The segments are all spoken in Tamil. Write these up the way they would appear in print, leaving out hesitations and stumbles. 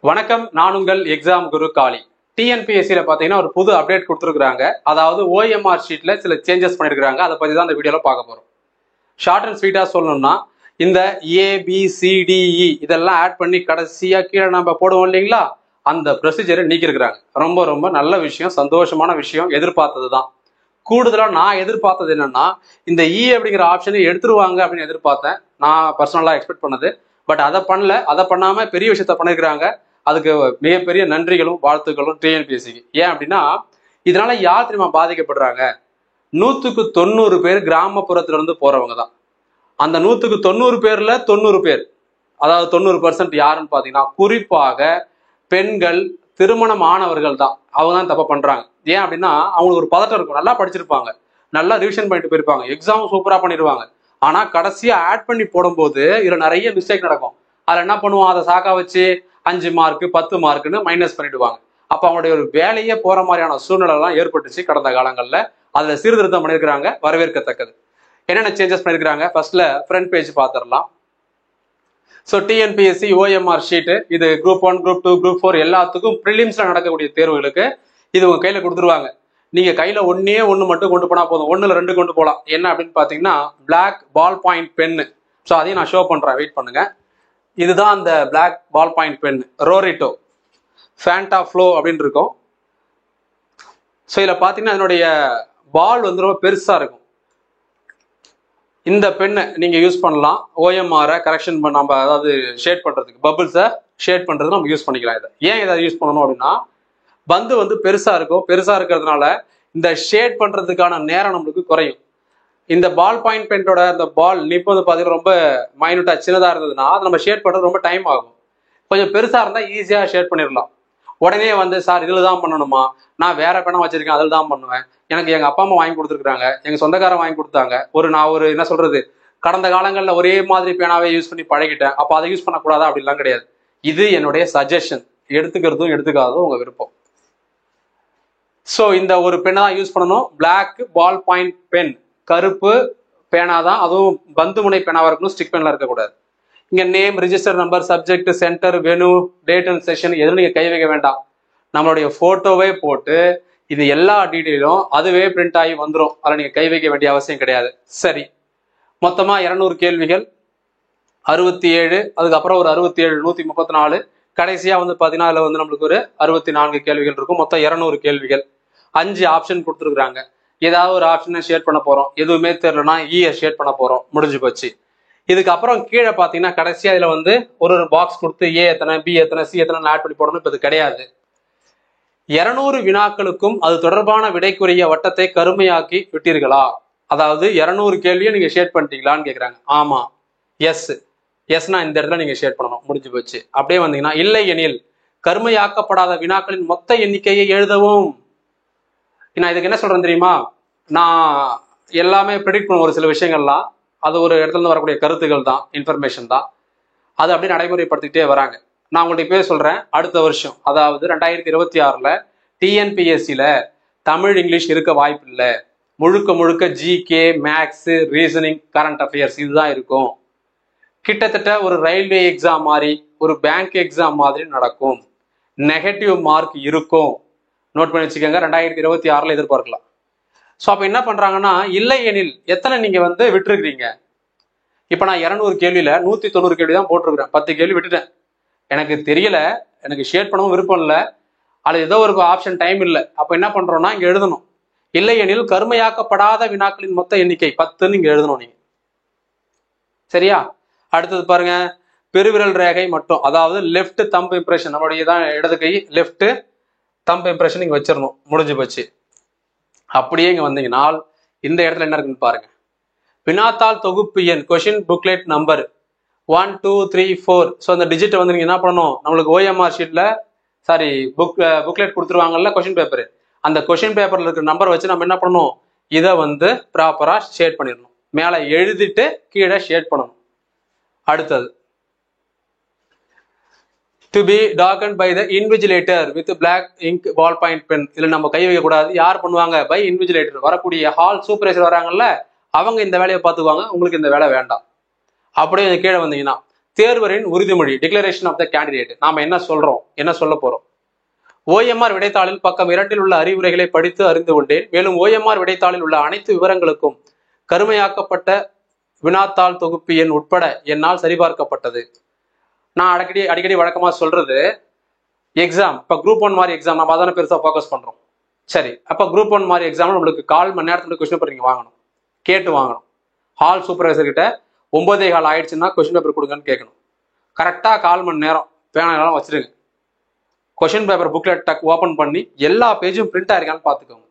வணக்கம், நான் உங்கள் எக்ஸாம் குரு காளி. டிஎன்பிஎஸ்சியில் பார்த்தீங்கன்னா ஒரு புது அப்டேட் கொடுத்துருக்காங்க. அதாவது ஓஎம்ஆர் ஷீட்ல சில சேஞ்சஸ் பண்ணியிருக்காங்க. அதை பற்றி தான் இந்த வீடியோவில் பார்க்க போகிறோம். ஷார்ட் அண்ட் ஸ்வீட்டாக சொல்லணும்னா, இந்த ஏபிசிடிஇ இதெல்லாம் ஆட் பண்ணி கடைசியாக கீழே நம்ம போடுவோம் இல்லைங்களா, அந்த ப்ரொசீஜரை நீக்கிருக்கிறாங்க. ரொம்ப ரொம்ப நல்ல விஷயம், சந்தோஷமான விஷயம், எதிர்பார்த்தது தான். கூடுதலாக நான் எதிர்பார்த்தது என்னன்னா, இந்த அப்படிங்கிற ஆப்ஷனை எடுத்துருவாங்க அப்படின்னு எதிர்பார்த்தேன். நான் பர்சனலாக எக்ஸ்பெக்ட் பண்ணது. பட் அதை பண்ணல. அதை பண்ணாமல் பெரிய விஷயத்த பண்ணியிருக்கிறாங்க. அதுக்கு மிகப்பெரிய நன்றிகளும் வாழ்த்துக்களும் டிஎன்பிஎஸ்சிக்கு. ஏன் அப்படின்னா, இதனால யார் தெரியுமா பாதிக்கப்படுறாங்க? 100க்கு 90 பேர் கிராமப்புறத்துல இருந்து போறவங்க தான். அந்த 100க்கு 90 பேர்ல 90 பேர், அதாவது 90% யாருன்னு பாத்தீங்கன்னா குறிப்பாக பெண்கள், திருமணம் ஆனவர்கள் தான். அவங்க தான் தப்ப பண்றாங்க. ஏன் அப்படின்னா, அவங்களுக்கு ஒரு பதட்டம் இருக்கும். நல்லா படிச்சிருப்பாங்க, நல்லா ரிவிஷன் பண்ணிட்டு போயிருப்பாங்க, எக்ஸாம் சூப்பரா பண்ணிடுவாங்க. ஆனா கடைசியா ஆட் பண்ணி போடும்போது இதுல நிறைய மிஸ்டேக் நடக்கும். அதுல என்ன பண்ணுவோம், அதை சாக்கா வச்சு 5 மார்க் 10 மார்க்னு மைனஸ் பண்ணிடுவாங்க. அப்ப அவங்களுடைய ஒரு வேலையே போற மாதிரியான சூழ்நிலை எல்லாம் ஏற்பட்டுச்சு கடந்த காலங்கள்ல. அதுல சீர்திருத்தம் பண்ணிருக்கிறாங்க, வரவேற்கத்தக்கது. என்னென்ன சேஞ்சஸ் பண்ணிருக்கிறாங்க? ஃபர்ஸ்ட்ல ஃப்ரண்ட் பேஜ் பாத்திரலாம். ஸோ டிஎன்பிஎஸ்சி ஓஎம்ஆர் ஷீட், இது குரூப் 1, குரூப் 2, குரூப் 4 எல்லாத்துக்கும் ப்ரிலிம்ஸ்ல நடக்கக்கூடிய தேர்வுகளுக்கு இது உங்க கையில கொடுத்துருவாங்க. நீங்க கையில ஒண்ணு மட்டும் கொண்டு போனா போதும், 1 இல்ல 2 கொண்டு போகலாம். என்ன அப்படின்னு பாத்தீங்கன்னா, black ball point pen. So அதையும் நான் ஷோ பண்றேன், வெயிட் பண்ணுங்க. இதுதான் அந்த black ball point pen, Rorito Fanta Flo அப்படின்னு இருக்கும். ஸோ இதில் பார்த்தீங்கன்னா அதனுடைய பால் வந்து ரொம்ப பெருசாக இருக்கும். இந்த பெண்ணை நீங்கள் யூஸ் பண்ணலாம். ஓஎம்ஆரை கரெக்ஷன் பண்ண, நம்ம அதாவது ஷேட் பண்ணுறதுக்கு, பபிள்ஸை ஷேட் பண்ணுறதுக்கு நம்ம யூஸ் பண்ணிக்கலாம். இதை யூஸ் பண்ணணும் அப்படின்னா, பந்து வந்து பெருசாக இருக்கும். பெருசாக இருக்கிறதுனால இந்த ஷேட் பண்ணுறதுக்கான நேரம் நம்மளுக்கு குறையும். இந்த பால் பாயிண்ட் பெயிண்டோட அந்த பால் நிப் வந்து பார்த்தீங்கன்னா ரொம்ப மைனூட்டா சின்னதாக இருந்ததுன்னா அது நம்ம ஷேட் பண்ணுறது ரொம்ப டைம் ஆகும். கொஞ்சம் பெருசாக இருந்தால் ஈஸியாக ஷேட் பண்ணிடலாம். உடனே வந்து சார் இதில் தான் பண்ணணுமா, நான் வேற பெண்ணை வச்சிருக்கேன் அதில் தான் பண்ணுவேன், எனக்கு எங்கள் அப்பா அம்மா வாங்கி கொடுத்துருக்காங்க, எங்கள் சொந்தக்காரன் வாங்கி கொடுத்தாங்க, நான் ஒரு என்ன சொல்றது, கடந்த காலங்களில் ஒரே மாதிரி பேனாவே யூஸ் பண்ணி பழகிட்டேன், அப்போ அதை யூஸ் பண்ணக்கூடாதா அப்படிலாம் கிடையாது. இது என்னுடைய சஜஷன், எடுத்துக்கிறதும் எடுத்துக்காததும் உங்கள் விருப்பம். ஸோ இந்த ஒரு பெண்ணை தான் யூஸ் பண்ணணும். பிளாக் பால் பாயிண்ட் பென், கருப்பு பேனா தான், அதுவும் பந்து முனை பேனாவாக இருக்கணும், ஸ்டிக் பென்ல இருக்கக்கூடாது. இங்க name, register number, subject, centre, venue, date and session எதுவும் நீங்க கை வைக்க வேண்டாம். நம்மளுடைய போட்டோவே போட்டு இது எல்லா டீட்டெயிலும் அதுவே பிரிண்ட் ஆகி வந்துடும். அதில் நீங்க கை வைக்க வேண்டிய அவசியம் கிடையாது. சரி, மொத்தமா 200 கேள்விகள், 67, அதுக்கப்புறம் ஒரு 67, 134, கடைசியா வந்து பாத்தீங்கன்னா அதுல வந்து நம்மளுக்கு ஒரு 64 கேள்விகள் இருக்கும். மொத்தம் 200 கேள்விகள். 5 ஆப்ஷன் கொடுத்துருக்காங்க. ஏதாவது ஒரு ஆப்ஷனை ஷேட் பண்ண போறோம். எதுவுமே தெரியலன்னா ஷேட் பண்ண போறோம், முடிஞ்சு போச்சு. இதுக்கப்புறம் கீழே பார்த்தீங்கன்னா கடைசியா இதுல வந்து ஒரு பாக்ஸ் கொடுத்து ஏ எத்தனை, பி எத்தனை, சி எத்தனை ஆட் பண்ணி போடணும். இப்போ இது கிடையாது. 200 வினாக்களுக்கும் அது தொடர்பான விடைக்குரிய வட்டத்தை கருமையாக்கி விட்டீர்களா? அதாவது 200 கேள்வியை நீங்க ஷேட் பண்ணிட்டீங்களான்னு கேட்குறாங்க. ஆமா, எஸ்னா இந்த இடத்துல நீங்க ஷேட் பண்ணணும், முடிஞ்சு போச்சு. அப்படியே வந்தீங்கன்னா இல்லை எனில் கருமையாக்கப்படாத வினாக்களின் மொத்த எண்ணிக்கையை எழுதவும். நான் இதுக்கு என்ன சொல்றேன் தெரியுமா, நான் எல்லாமே ப்ரெடிக்ட் பண்ணுவேன். ஒரு சில விஷயங்கள்லாம் அது ஒரு இடத்துல இருந்து வரக்கூடிய கருத்துக்கள் தான், இன்ஃபர்மேஷன் தான். அது அப்படியே நடைமுறைப்படுத்திக்கிட்டே வராங்க. நான் உங்கள்கிட்ட பேர் சொல்றேன், அடுத்த வருஷம் அதாவது 2026ல டிஎன்பிஎஸ்சியில தமிழ் இங்கிலீஷ் இருக்க வாய்ப்பு இல்லை. முழுக்க முழுக்க GK, maths, reasoning, current affairs இதுதான் இருக்கும். கிட்டத்தட்ட ஒரு ரயில்வே எக்ஸாம் மாதிரி, ஒரு பேங்க் எக்ஸாம் மாதிரி நடக்கும். நெகட்டிவ் மார்க் இருக்கும். நோட் பண்ணி வச்சுக்கோங்க, 2026ல எதிர்பார்க்கலாம். ஸோ அப்போ என்ன பண்றாங்கன்னா, இல்லை எனில் எத்தனை நீங்க வந்து விட்டுருக்கிறீங்க. இப்போ நான் 200 கேள்வியில 190 கேள்வி தான் போட்டிருக்கிறேன். 10 கேள்வி விட்டுட்டேன். எனக்கு தெரியல, எனக்கு ஷேட் பண்ணவும் விருப்பம் இல்லை, அது ஏதோ ஒரு ஆப்ஷன் டைம் இல்லை. அப்போ என்ன பண்றோம்னா இங்க எழுதணும். இல்லை எனில் கருமையாக்கப்படாத வினாக்களின் மொத்த எண்ணிக்கை 10ன்னு இங்க எழுதணும் நீங்க. சரியா? அடுத்தது பாருங்க, பெருவிரல் ரேகை மட்டும், அதாவது லெஃப்ட் தம்ப் இம்ப்ரெஷன், நம்மளுடைய தான் இடது கை லெஃப்ட் தம்ப் இம்ப்ரெஷன் இங்க வச்சிடணும், முடிஞ்சு போச்சு. அப்படியே இங்க வந்தீங்கன்னா இந்த இடத்துல என்ன இருக்குன்னு பாருங்க. வினாத்தாள் தொகுப்பு எண், கொஷின் புக்லெட் நம்பர் 1 2 3 4. ஸோ அந்த டிஜிட் வந்து நீங்க என்ன பண்ணணும், நம்மளுக்கு ஓஎம்ஆர் ஷீட்ல புக்லெட் கொடுத்துருவாங்கல்ல, கொஷின் பேப்பர், அந்த கொஷின் பேப்பர்ல இருக்கிற நம்பர் வச்சு நம்ம என்ன பண்ணணும், இதை வந்து ப்ராப்பரா ஷேட் பண்ணிடணும். மேலே எழுதிட்டு கீழே ஷேட் பண்ணணும். அடுத்தது, to be darkened by the invigilator with black ink ball point pen. இதுல நம்ம கை வைக்க கூடாது. யார் பண்ணுவாங்க? By invigilator. வரக்கூடிய ஹால் சூப்பர்வைசர் வராங்கல்ல, அவங்க இந்த வேலையை பார்த்துக்குவாங்க. உங்களுக்கு இந்த வேலை வேண்டாம். அப்படியே கீழே வந்தீங்கன்னா, தேர்வரின் உறுதிமொழி, டிக்ளரேஷன் ஆஃப் த கேண்டிடேட். நாம என்ன சொல்றோம், என்ன சொல்ல போறோம்? ஓஎம்ஆர் விடைத்தாளில் பக்கம் 2 உள்ள அறிவுரைகளை படித்து அறிந்து கொண்டேன். மேலும் ஓஎம்ஆர் விடைத்தாளில் உள்ள அனைத்து விவரங்களுக்கும் கருமையாக்கப்பட்ட வினாத்தாள் தொகுப்பு எண் உட்பட என்னால் சரிபார்க்கப்பட்டது. நான் அடிக்கடி வழக்கமா சொல்றது, எக்ஸாம் இப்ப குரூப் 1 மாதிரி எக்ஸாம் நம்ம அதான பெருசா ஃபோக்கஸ் பண்றோம். சரி, அப்ப குரூப் 1 மாதிரி எக்ஸாம் நம்மளுக்கு 1/4 மணி நேரத்துக்கு கொஸ்டின் பேப்பர் நீங்க வாங்கணும், கேட்டு வாங்கணும். ஹால் சூப்பர்வைசர் கிட்ட 9:15 ஆயிடுச்சுன்னா கொஸ்டின் பேப்பர் கொடுங்கன்னு கேட்கணும். கரெக்டா 1/4 மணி நேரம் பேனாலாம் வச்சிருங்க. கொஸ்டின் பேப்பர் புக்லெட் டக் ஓப்பன் பண்ணி எல்லா பேஜும் பிரிண்ட் ஆயிருக்கான்னு பாத்துக்கோங்க.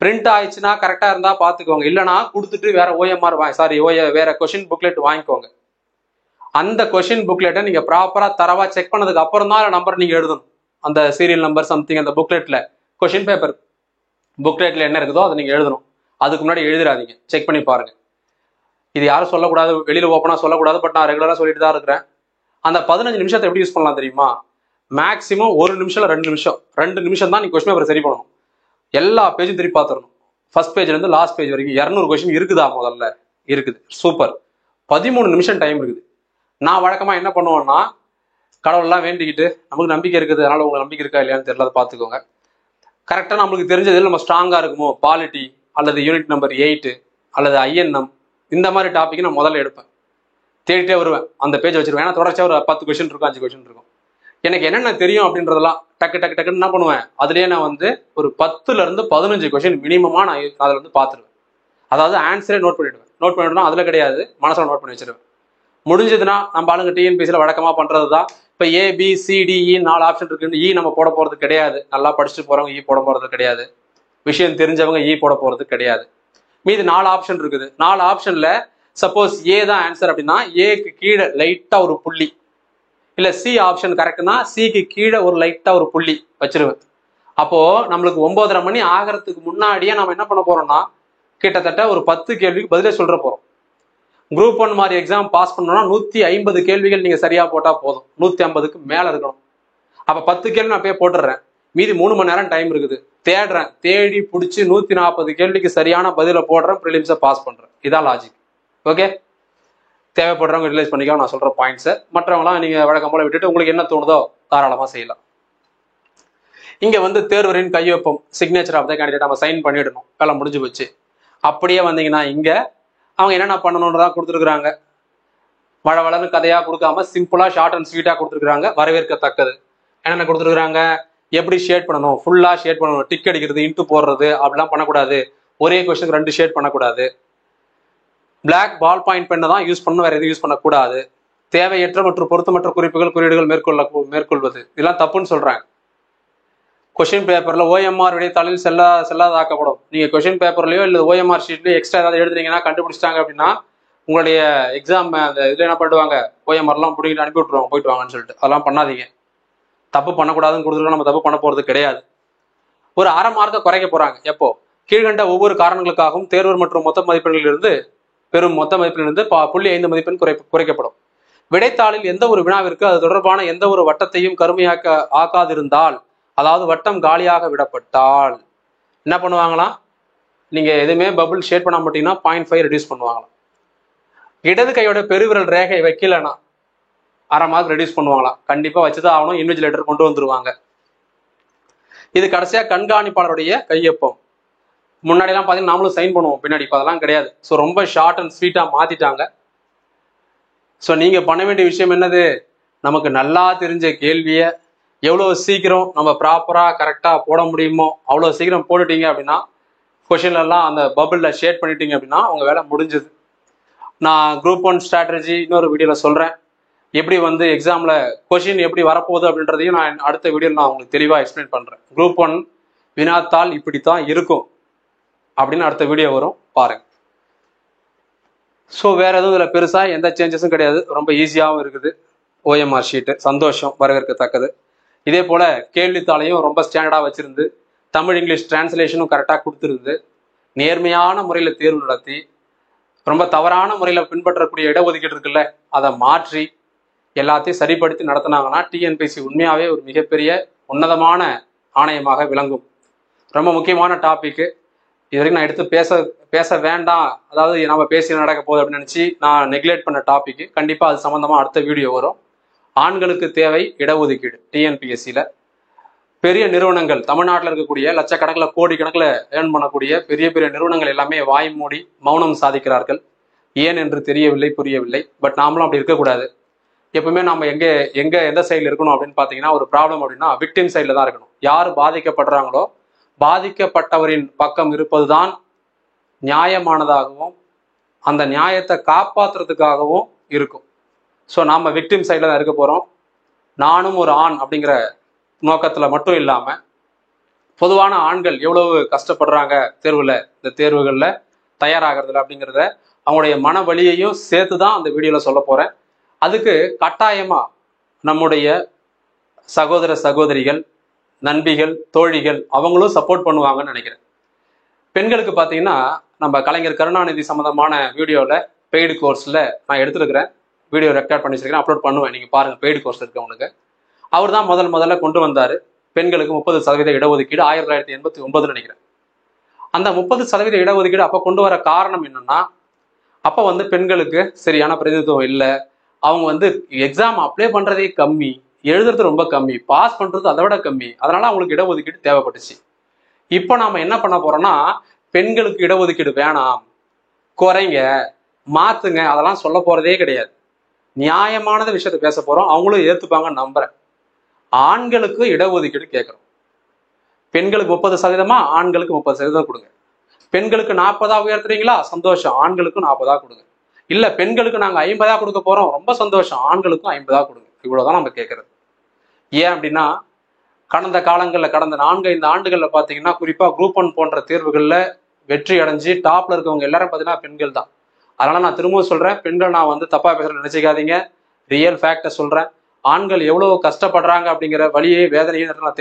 பிரிண்ட் ஆயிடுச்சுன்னா கரெக்டா இருந்தா பாத்துக்கோங்க, இல்லைன்னா கொடுத்துட்டு வேற ஓஎம்ஆர் வேற கொஸ்டின் புக்லெட் வாங்கிக்கோங்க. அந்த கொஸ்டின் புக்லெட்டை நீங்க ப்ராப்பரா தரவா செக் பண்ணதுக்கு அப்புறம் தான் நம்பர் நீங்க எழுதணும். அந்த சீரியல் நம்பர் சம்திங் அந்த புக்லெட்ல, கொஸ்டின் பேப்பர் புக்லெட்ல என்ன இருக்குதோ அதை நீங்க எழுதணும். அதுக்கு முன்னாடி எழுதிடாதீங்க, செக் பண்ணி பாருங்க. இது யாரும் சொல்லக்கூடாது, வெளியில ஓப்பனா சொல்லக்கூடாது, பட் நான் ரெகுலரா சொல்லிட்டு தான் இருக்கிறேன். அந்த 15 நிமிஷத்தை எப்படி யூஸ் பண்ணலாம் தெரியுமா? மேக்ஸிமம் 1 நிமிஷம் 2 நிமிஷம் தான் நீ கொஸ்டின் பேப்பர் சரி பண்ணணும். எல்லா பேஜும் திருப்பி பார்த்துடணும். ஃபர்ஸ்ட் பேஜ்ல இருந்து லாஸ்ட் பேஜ் வரைக்கும் 200 கொஸ்டின் இருக்குதா? முதல்ல இருக்குது, சூப்பர். 13 நிமிஷம் டைம் இருக்குது. நான் வழக்கமா என்ன பண்ணுவேன்னா, கடவுள்லாம் வேண்டிக்கிட்டு, நமக்கு நம்பிக்கை இருக்குது, அதனால உங்களுக்கு நம்பிக்கை இருக்கா இல்லையான்னு தெரியல, அதை பார்த்துக்கோங்க. கரெக்டாக நம்மளுக்கு தெரிஞ்சதில் நம்ம ஸ்ட்ராங்கா இருக்குமோ, பாலிட்டி அல்லது யூனிட் நம்பர் 8 அல்லது ஐஎன்எம், இந்த மாதிரி டாபிக் நான் முதல்ல எடுப்பேன். தேடிட்டே வருவேன், அந்த பேஜ் வச்சிருவேன். ஏன்னா தொடர்ச்சியாக ஒரு 10 கொஸ்டின் இருக்கும், 5 கொஸ்டின் இருக்கும். எனக்கு என்னென்ன தெரியும் அப்படின்றதெல்லாம் டக்குன்னு என்ன பண்ணுவேன், அதுலேயே நான் ஒரு 10 இருந்து 15 கொஸ்டின் மினிமமாக நான் அதில் பார்த்துருவேன். அதாவது ஆன்சரே நோட் பண்ணிவிடுவேன். அதில் கிடையாது, மனசில் நோட் பண்ணி வச்சிருவேன். முடிஞ்சதுன்னா நம்ம ஆளுங்க டிஎன்பிசியில் வழக்கமாக பண்ணுறது தான். இப்போ ABCDE 4 ஆப்ஷன் இருக்குன்னு இ நம்ம போட போகிறது கிடையாது. நல்லா படிச்சுட்டு போகிறவங்க இ போட போகிறது கிடையாது. விஷயம் தெரிஞ்சவங்க இ போட போகிறது கிடையாது. மீது 4 ஆப்ஷன் இருக்குது. 4 ஆப்ஷன்ல சப்போஸ் ஏ தான் ஆன்சர் அப்படின்னா ஏக்கு கீழே லைட்டா ஒரு புள்ளி, இல்ல சி ஆப்ஷன் கரெக்ட்னா சிக்கு கீழே ஒரு லைட்டா ஒரு புள்ளி வச்சிருவேன். அப்போ நம்மளுக்கு 9:30 மணி ஆகிறதுக்கு முன்னாடியே நம்ம என்ன பண்ண போறோம்னா, கிட்டத்தட்ட ஒரு 10 கேள்விக்கு பதிலே சொல்ற போறோம். குரூப் 1 மாதிரி எக்ஸாம் பாஸ் பண்ணணும்னா 150 கேள்விகள் நீங்க சரியா போட்டா போதும். 150க்கு மேல இருக்கணும். அப்ப 10 கேள்வி நான் போய் போட்டுறேன். மீதி 3 மணி நேரம் டைம் இருக்குது. தேடி பிடிச்சி 140 கேள்விக்கு சரியான பதில போடுறேன், ப்ரிலிம்ஸை பாஸ் பண்றேன். இதான் லாஜிக். ஓகே, தேவைப்படுறவங்க ரிலைஸ் பண்ணிக்கோ நான் சொல்ற பாயிண்ட்ஸை. மற்றவங்களாம் நீங்க வழக்கம் போல விட்டுட்டு உங்களுக்கு என்ன தோணுதோ தாராளமா செய்யலாம். இங்க தேர்வரின் கையொப்பம், சிக்னேச்சர் ஆஃப் த கேண்டிடேட் நம்ம சைன் பண்ணிடணும். வேலை முடிஞ்சு போச்சு. அப்படியே வந்தீங்கன்னா இங்க அவங்க என்னென்ன பண்ணணும்ன்றதா கொடுத்துருக்குறாங்க. வளன்னு கதையா கொடுக்காம சிம்பிளா ஷார்ட் அண்ட் ஸ்வீட்டா கொடுத்துருக்காங்க. வரவேற்கத்தக்கது. என்னென்ன கொடுத்துருக்காங்க, எப்படி ஷேட் பண்ணணும், ஃபுல்லா ஷேட் பண்ணணும், டிக் அடிக்கிறது, இன்ட்டு போடுறது அப்படிலாம் பண்ணக்கூடாது. ஒரே கொஸ்டினுக்கு 2 ஷேட் பண்ணக்கூடாது. பிளாக் பால் பாயிண்ட் பெண்ணை தான் யூஸ் பண்ணணும், வேற எதுவும் யூஸ் பண்ணக்கூடாது. தேவையற்ற மற்றும் பொருத்தமற்ற குறிப்புகள் குறியீடுகள் மேற்கொள்வது இதெல்லாம் தப்புன்னு சொல்றாங்க. கொஸ்டின் பேப்பர்ல ஓஎம்ஆர் விடைத்தாளில் செல்லாதாக்கப்படும். நீங்க கொஸ்டின் பேப்பர்லயோ இல்ல ஓஎம்ஆர் ஷீட்லயோ எக்ஸ்ட்ரா ஏதாவது எழுதுனீங்கன்னா கண்டுபிடிச்சிட்டாங்க அப்படின்னா உங்களுடைய எக்ஸாம் அந்த இதுல என்ன பண்ணுவாங்க, ஓஎம்ஆர்லாம் பிடிக்கிட்டு அனுப்பி விட்டுருவாங்க, போயிட்டு வாங்கன்னு சொல்லிட்டு. அதெல்லாம் பண்ணாதீங்க. தப்பு பண்ணக்கூடாதுன்னு கொடுத்துருக்கோம், நம்ம தப்பு பண்ண போறது கிடையாது. ஒரு 1/2 மார்க்கை குறைக்க போறாங்க. எப்போ, கீழ்கண்ட ஒவ்வொரு காரணங்களுக்காகவும் தேர்வர் மற்றும் மொத்த மதிப்பெண்களிலிருந்து பெரும் மொத்த மதிப்பெண்ணிலிருந்து 0.5 மதிப்பெண் குறைக்கப்படும். விடைத்தாளில் எந்த ஒரு வினாவிற்கு அது தொடர்பான எந்த ஒரு வட்டத்தையும் ஆக்காதிருந்தால், அதாவது வட்டம் காலியாக விடப்பட்டால் என்ன பண்ணுவாங்களாம், நீங்க எதுவுமே பபுள் ஷேட் பண்ண மாட்டீங்கன்னா 0.5 ரெடியூஸ் பண்ணுவாங்களாம். இடது கையோட பெருவிரல் ரேகை வைக்கலன்னா 1/2 மார்க் ரெடியூஸ் பண்ணுவாங்களாம். கண்டிப்பா வச்சுதான் ஆகணும், இன்விஜிலேட்டர் கொண்டு வந்துருவாங்க. இது கடைசியா கண்காணிப்பாளருடைய கையொப்பம். முன்னாடி எல்லாம் பாத்தீங்கன்னா நாமளும் சைன் பண்ணுவோம் பின்னாடி, இப்போ அதெல்லாம் கிடையாது. ஸோ ரொம்ப ஷார்ட் அண்ட் ஸ்வீட்டா மாத்திட்டாங்க. ஸோ நீங்க பண்ண வேண்டிய விஷயம் என்னது, நமக்கு நல்லா தெரிஞ்ச கேள்வியை எவ்வளவு சீக்கிரம் நம்ம ப்ராப்பரா கரெக்டா போட முடியுமோ அவ்வளவு சீக்கிரம் போட்டுட்டீங்க அப்படின்னா, கொஷின்ல எல்லாம் அந்த பபிள்ல ஷேட் பண்ணிட்டீங்க அப்படின்னா உங்க வேலை முடிஞ்சது. நான் குரூப் 1 ஸ்ட்ராட்டஜி இன்னொரு வீடியோல சொல்றேன். எப்படி எக்ஸாம்ல கொஷின் எப்படி வரப்போகுது அப்படின்றதையும் நான் அடுத்த வீடியோல நான் உங்களுக்கு தெளிவா எக்ஸ்பிளைன் பண்றேன். குரூப் 1 வினாத்தாள் இப்படித்தான் இருக்கும் அப்படின்னு அடுத்த வீடியோ வரும், பாருங்க. ஸோ வேற எதுவும் இதுல பெருசா எந்த சேஞ்சஸும் கிடையாது, ரொம்ப ஈஸியாகவும் இருக்குது. ஓஎம்ஆர் ஷீட்டு சந்தோஷம், வரவேற்கத்தக்கது. இதே போல கேள்வித்தாளையும் ரொம்ப ஸ்டாண்டர்டா வச்சிருந்து தமிழ் இங்கிலீஷ் டிரான்ஸ்லேஷனும் கரெக்டாக கொடுத்துருந்து நேர்மையான முறையில் தேர்வு நடத்தி ரொம்ப தவறான முறையில் பின்பற்றக்கூடிய இடஒதுக்கீடு இருக்குல்ல அதை மாற்றி எல்லாத்தையும் சரிப்படுத்தி நடத்தினாங்கன்னா டிஎன்பிஎஸ்சி உண்மையாகவே ஒரு மிகப்பெரிய உன்னதமான ஆணையமாக விளங்கும். ரொம்ப முக்கியமான டாபிக்கு. இது வரைக்கும் நான் எடுத்து பேச வேண்டாம், அதாவது நம்ம பேசி நடக்க போகுது அப்படின்னு நினைச்சு நான் நெக்லெக்ட் பண்ண டாபிக் கண்டிப்பா அது சம்பந்தமா அடுத்த வீடியோ வரும். ஆண்களுக்கு தேவை இடஒதுக்கீடு. டிஎன்பிஎஸ்சியில பெரிய நிறுவனங்கள், தமிழ்நாட்டில் இருக்கக்கூடிய லட்சக்கணக்கில் கோடிக்கணக்கில் ஏர்ன் பண்ணக்கூடிய பெரிய பெரிய நிறுவனங்கள் எல்லாமே வாய் மூடி மௌனம் சாதிக்கிறார்கள். ஏன் என்று தெரியவில்லை, புரியவில்லை. பட் நாமளும் அப்படி இருக்கக்கூடாது. எப்பவுமே நம்ம எந்த சைடில் இருக்கணும் அப்படின்னு பார்த்தீங்கன்னா, ஒரு ப்ராப்ளம் அப்படின்னா விக்டிம் சைடில் தான் இருக்கணும். யார் பாதிக்கப்படுறாங்களோ பாதிக்கப்பட்டவரின் பக்கம் இருப்பதுதான் நியாயமானதாகவும் அந்த நியாயத்தை காப்பாற்றுறதுக்காகவும் இருக்கும். ஸோ நாம விக்டிம் சைடில் தான் இருக்க போகிறோம். நானும் ஒரு ஆண் அப்படிங்கிற நோக்கத்தில் மட்டும் இல்லாமல் பொதுவான ஆண்கள் எவ்வளவு கஷ்டப்படுறாங்க இந்த தேர்வுகளில் தயாராகிறதுல அப்படிங்கிறத அவங்களுடைய மன வலியையும் சேர்த்து தான் அந்த வீடியோவில் சொல்ல போகிறேன். அதுக்கு கட்டாயமாக நம்முடைய சகோதர சகோதரிகள், நண்பிகள், தோழிகள் அவங்களும் சப்போர்ட் பண்ணுவாங்கன்னு நினைக்கிறேன். பெண்களுக்கு பார்த்தீங்கன்னா, நம்ம கலைஞர் கருணாநிதி சம்மந்தமான வீடியோவில் பெய்டு கோர்ஸில் நான் எடுத்துருக்கிறேன். வீடியோ ரெக்கார்ட் பண்ணி வச்சிருக்கேன், அப்லோட் பண்ணுவேன். நீங்கள் பாருங்கள், பெய்டு கோர்ஸ் இருக்கவங்களுக்கு. அவர் தான் முதல்ல கொண்டு வந்தார் பெண்களுக்கு 30% இடஒதுக்கீடு 1989 நினைக்கிறேன். அந்த 30% இடஒதுக்கீடு அப்போ கொண்டு வர காரணம் என்னன்னா, அப்போ பெண்களுக்கு சரியான பிரதிநிதித்துவம் இல்லை. அவங்க எக்ஸாம் அப்ளை பண்ணுறதே கம்மி, எழுதுறது ரொம்ப கம்மி, பாஸ் பண்ணுறது அதை விட கம்மி. அதனால அவங்களுக்கு இடஒதுக்கீடு தேவைப்பட்டுச்சு. இப்போ நாம என்ன பண்ண போறோம்னா, பெண்களுக்கு இடஒதுக்கீடு வேணாம், குறைங்க, மாத்துங்க, அதெல்லாம் சொல்ல போறதே கிடையாது. நியாயமானது விஷயத்த பேச போறோம். அவங்களும் ஏத்துப்பாங்கன்னு நம்புறேன். ஆண்களுக்கு இடஒதுக்கீடு கேட்கிறோம். பெண்களுக்கு 30%, ஆண்களுக்கு 30% கொடுங்க. பெண்களுக்கு 40 உயர்த்துறீங்களா, சந்தோஷம், ஆண்களுக்கும் 40 கொடுங்க. இல்ல பெண்களுக்கு நாங்க 50 கொடுக்க போறோம், ரொம்ப சந்தோஷம், ஆண்களுக்கும் 50 கொடுங்க. இவ்வளவுதான் நம்ம கேட்கறது. ஏன் அப்படின்னா, கடந்த 4-5 ஆண்டுகள்ல பாத்தீங்கன்னா, குறிப்பா குரூப் 1 போன்ற தேர்வுகள்ல வெற்றி அடைஞ்சு டாப்ல இருக்கவங்க எல்லாரும் பாத்தீங்கன்னா பெண்கள் தான். அதனால நான் திரும்பவும் சொல்றேன், பெண்கள் நான் தப்பா பேசுறேன்னு நினைச்சுக்காதீங்க. ரியல் ஃபேக்டை சொல்றேன். ஆண்கள் எவ்வளவு கஷ்டப்படுறாங்க அப்படிங்கிற வழியை வேதனையை நான்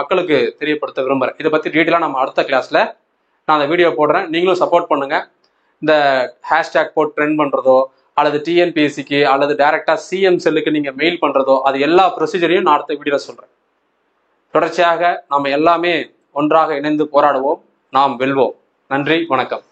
மக்களுக்கு தெரியப்படுத்த விரும்புறேன். இதை பத்தி டீட்டெயிலா நம்ம அடுத்த கிளாஸ்ல நான் அந்த வீடியோ போடுறேன். நீங்களும் சப்போர்ட் பண்ணுங்க. இந்த ஹேஷ்டேக் போட்டு ட்ரெண்ட் பண்றதோ அல்லது டிஎன்பிஎஸ்சிக்கு அல்லது டைரக்டா சிஎம் செல்லுக்கு நீங்க மெயில் பண்றதோ, அது எல்லா ப்ரொசீஜரையும் நான் அடுத்த வீடியோல சொல்றேன். தொடர்ச்சியாக நாம் எல்லாமே ஒன்றாக இணைந்து போராடுவோம். நாம் வெல்வோம். நன்றி, வணக்கம்.